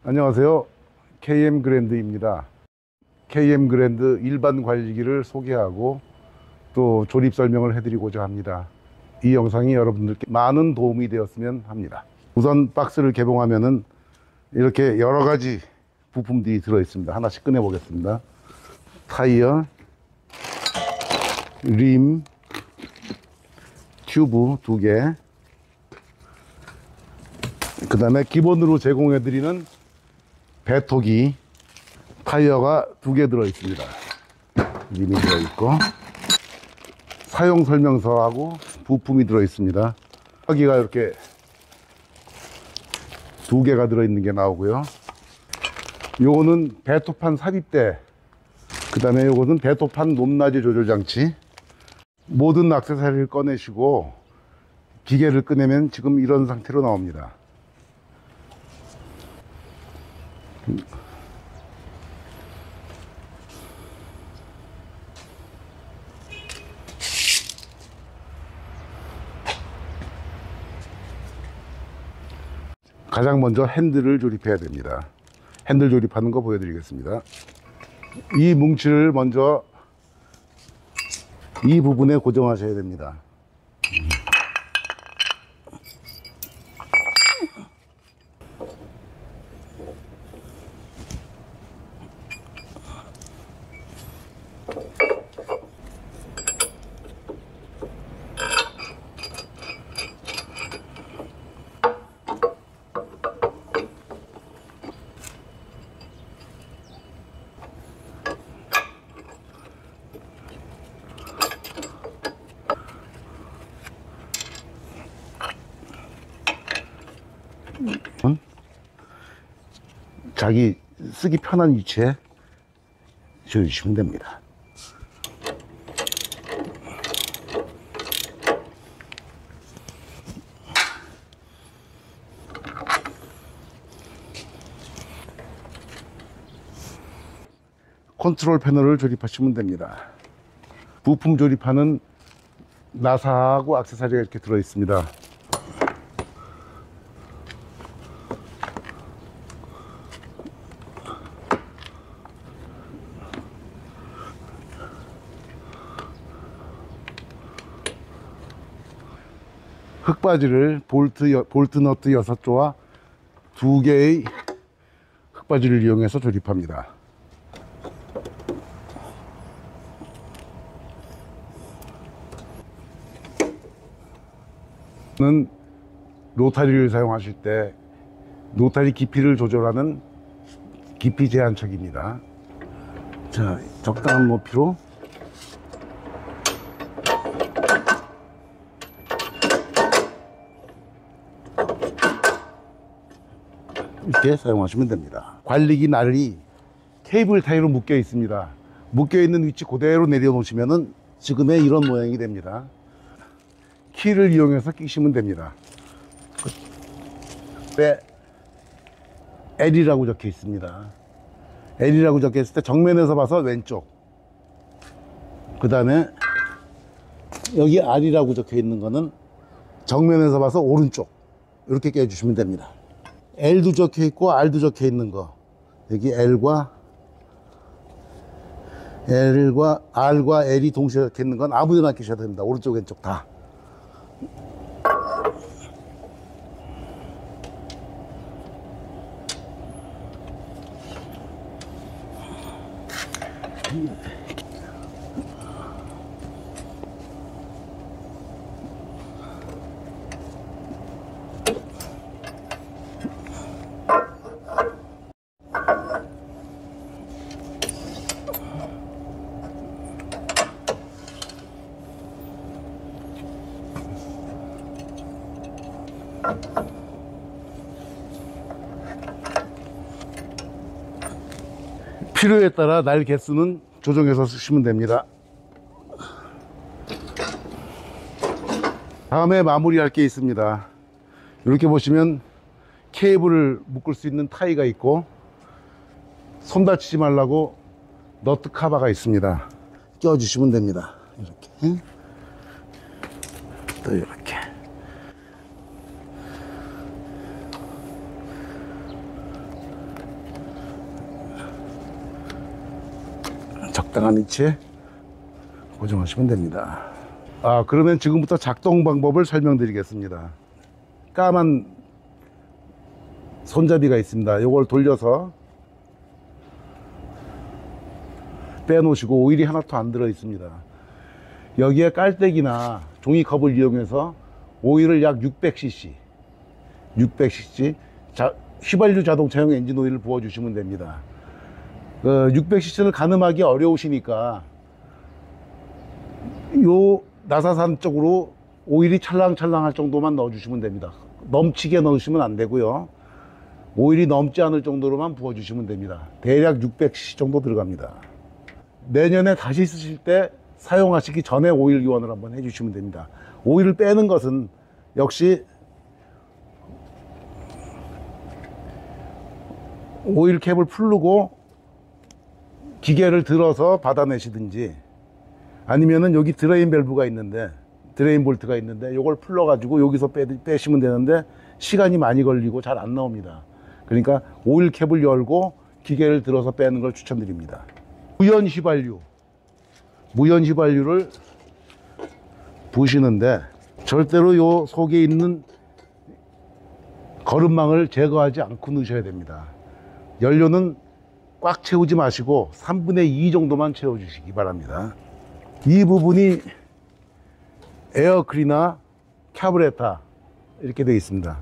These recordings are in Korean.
안녕하세요. KM 그랜드입니다. KM 그랜드 일반 관리기를 소개하고 또 조립 설명을 해드리고자 합니다. 이 영상이 여러분들께 많은 도움이 되었으면 합니다. 우선 박스를 개봉하면은 이렇게 여러 가지 부품들이 들어 있습니다. 하나씩 꺼내 보겠습니다. 타이어, 림, 튜브 2개, 그 다음에 기본으로 제공해 드리는 배토기, 타이어가 2개 들어 있습니다. 림이 들어 있고, 사용 설명서하고 부품이 들어 있습니다. 여기가 이렇게 2개가 들어 있는 게 나오고요. 요거는 배토판 삽입대, 그 다음에 요거는 배토판 높낮이 조절 장치. 모든 액세서리를 꺼내시고 기계를 꺼내면 지금 이런 상태로 나옵니다. 가장 먼저 핸들을 조립해야 됩니다. 핸들 조립하는 거 보여드리겠습니다. 이 뭉치를 먼저 이 부분에 고정하셔야 됩니다. 자기 쓰기 편한 위치에 조여주시면 됩니다. 컨트롤 패널을 조립하시면 됩니다. 부품 조립하는 나사하고 액세서리가 이렇게 들어 있습니다. 흙바지를 볼트 너트 6조와 2개의 흙바지를 이용해서 조립합니다. 는 로타리를 사용하실 때 로타리 깊이를 조절하는 깊이 제한척입니다. 자, 적당한 높이로 이렇게 사용하시면 됩니다. 관리기 날이 케이블 타이로 묶여 있습니다. 묶여 있는 위치 그대로 내려놓으시면은 지금의 이런 모양이 됩니다. 키를 이용해서 끼시면 됩니다. 네, L이라고 적혀 있습니다. L이라고 적혀 있을 때 정면에서 봐서 왼쪽, 그 다음에 여기 R이라고 적혀 있는 거는 정면에서 봐서 오른쪽, 이렇게 껴주시면 됩니다. L도 적혀 있고 R도 적혀 있는 거, 여기 R과 R과 L이 동시에 적혀 있는 건 아무데나 끼셔야 됩니다. 오른쪽 왼쪽 다. 필요에 따라 날 개수는 조정해서 쓰시면 됩니다. 다음에 마무리할 게 있습니다. 이렇게 보시면 케이블을 묶을 수 있는 타이가 있고, 손 다치지 말라고 너트 카바가 있습니다. 껴주시면 됩니다. 이렇게 또 이렇게 적당한 위치에 고정하시면 됩니다. 그러면 지금부터 작동 방법을 설명드리겠습니다. 까만 손잡이가 있습니다. 이걸 돌려서 빼놓으시고 오일이 하나도 안 들어 있습니다. 여기에 깔때기나 종이컵을 이용해서 오일을 약 600cc 휘발유 자동차용 엔진 오일을 부어주시면 됩니다. 600cc를 가늠하기 어려우시니까 요 나사산 쪽으로 오일이 찰랑찰랑할 정도만 넣어주시면 됩니다. 넘치게 넣으시면 안 되고요. 오일이 넘지 않을 정도로만 부어주시면 됩니다. 대략 600cc 정도 들어갑니다. 내년에 다시 쓰실 때 사용하시기 전에 오일 교환을 한번 해주시면 됩니다. 오일을 빼는 것은 역시 오일 캡을 풀고 기계를 들어서 받아내시든지, 아니면은 여기 드레인 밸브가 있는데, 드레인 볼트가 있는데 요걸 풀러 가지고 여기서 빼시면 되는데 시간이 많이 걸리고 잘 안 나옵니다. 그러니까 오일 캡을 열고 기계를 들어서 빼는 걸 추천드립니다. 무연 휘발유를 부시는데 절대로 요 속에 있는 거름망을 제거하지 않고 넣으셔야 됩니다. 연료는 꽉 채우지 마시고 3분의 2 정도만 채워주시기 바랍니다. 이 부분이 에어클리너 카브레타 이렇게 되어 있습니다.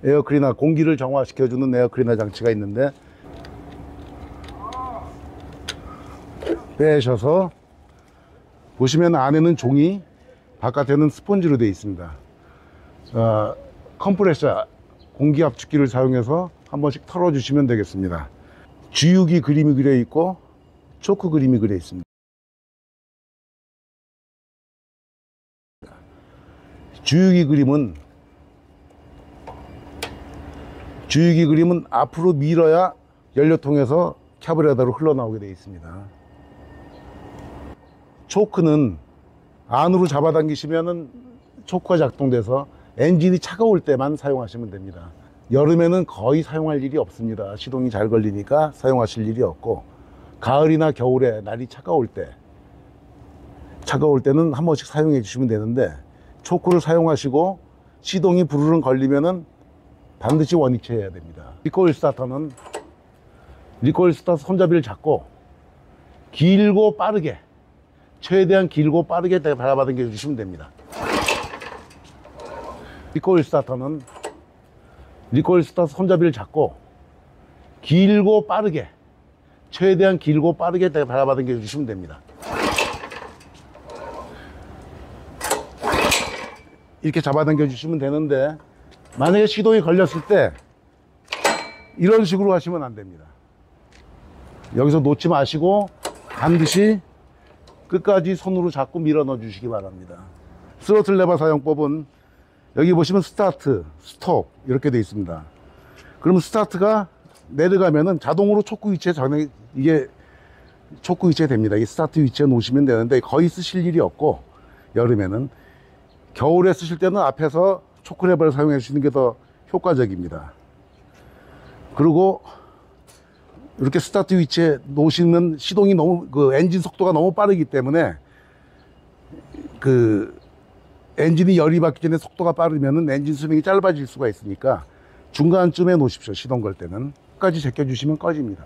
에어클리너, 공기를 정화시켜주는 에어클리너 장치가 있는데 빼셔서 보시면 안에는 종이, 바깥에는 스펀지로 되어 있습니다. 컴프레셔, 공기 압축기를 사용해서 한 번씩 털어주시면 되겠습니다. 주유기 그림이 그려 있고 초크 그림이 그려 있습니다. 주유기 그림은 앞으로 밀어야 연료통에서 카브레터로 흘러나오게 되어 있습니다. 초크는 안으로 잡아당기시면은 초크가 작동돼서 엔진이 차가울 때만 사용하시면 됩니다. 여름에는 거의 사용할 일이 없습니다. 시동이 잘 걸리니까 사용하실 일이 없고, 가을이나 겨울에 날이 차가울 때는 한 번씩 사용해 주시면 되는데, 초크를 사용하시고 시동이 부르릉 걸리면은 반드시 원위치해야 됩니다. 리코일 스타터 손잡이를 잡고 길고 빠르게, 최대한 길고 빠르게 잡아당겨 주시면 됩니다. 리코일 스타터 손잡이를 잡고 길고 빠르게, 최대한 길고 빠르게 잡아당겨 주시면 됩니다. 이렇게 잡아당겨 주시면 되는데, 만약에 시동이 걸렸을 때 이런 식으로 하시면 안 됩니다. 여기서 놓지 마시고 반드시 끝까지 손으로 잡고 밀어 넣어 주시기 바랍니다. 스로틀 레버 사용법은 여기 보시면 스타트, 스톱 이렇게 되어 있습니다. 그럼 스타트가 내려가면은 자동으로 초크 위치에 이게 초크 위치에 됩니다. 이 스타트 위치에 놓으시면 되는데 거의 쓰실 일이 없고, 여름에는, 겨울에 쓰실 때는 앞에서 초크 레버를 사용해 주시는 게 더 효과적입니다. 그리고 이렇게 스타트 위치에 놓으시면 시동이 너무, 엔진 속도가 너무 빠르기 때문에 엔진이 열이 받기 전에 속도가 빠르면은 엔진 수명이 짧아질 수가 있으니까 중간쯤에 놓으십시오. 시동 걸 때는 끝까지 제껴 주시면 꺼집니다.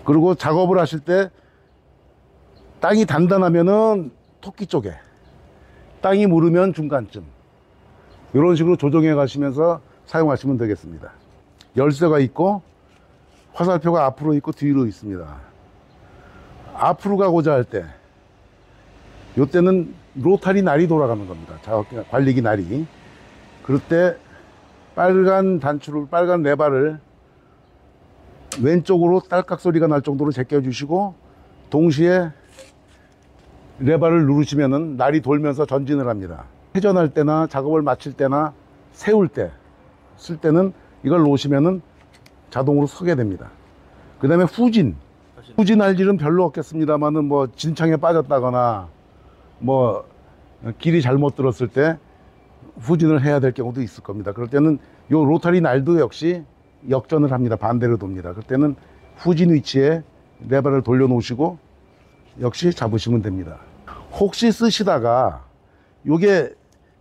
그리고 작업을 하실 때 땅이 단단하면은 토끼 쪽에, 땅이 무르면 중간쯤, 이런 식으로 조정해 가시면서 사용하시면 되겠습니다. 열쇠가 있고 화살표가 앞으로 있고 뒤로 있습니다. 앞으로 가고자 할 때, 이때는 로타리 날이 돌아가는 겁니다. 관리기 날이. 그럴 때 빨간 레바를 왼쪽으로 딸깍 소리가 날 정도로 제껴 주시고, 동시에 레바를 누르시면은 날이 돌면서 전진을 합니다. 회전할 때나 작업을 마칠 때나 세울 때, 쓸 때는 이걸 놓으시면은 자동으로 서게 됩니다. 그 다음에 후진할 일은 별로 없겠습니다만은, 뭐 진창에 빠졌다거나 뭐 길이 잘못 들었을 때 후진을 해야 될 경우도 있을 겁니다. 그럴 때는 요 로타리 날도 역시 역전을 합니다. 반대로 돕니다. 그럴 때는 후진 위치에 레버를 돌려 놓으시고 역시 잡으시면 됩니다. 혹시 쓰시다가 요게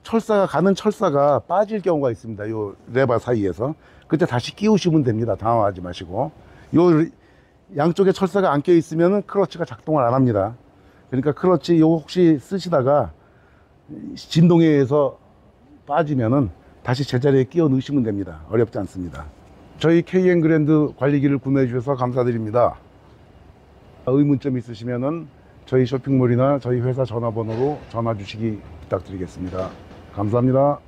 철사가 가는 철사가 빠질 경우가 있습니다. 요 레바 사이에서 그때 다시 끼우시면 됩니다. 당황하지 마시고. 요 양쪽에 철사가 안 껴 있으면 클러치가 작동을 안 합니다. 그러니까 클러치 요 혹시 쓰시다가 진동에 의해서 빠지면은 다시 제자리에 끼워 넣으시면 됩니다. 어렵지 않습니다. 저희 KM 그랜드 관리기를 구매해 주셔서 감사드립니다. 의문점 있으시면은 저희 쇼핑몰이나 저희 회사 전화번호로 전화 주시기 부탁드리겠습니다. 감사합니다.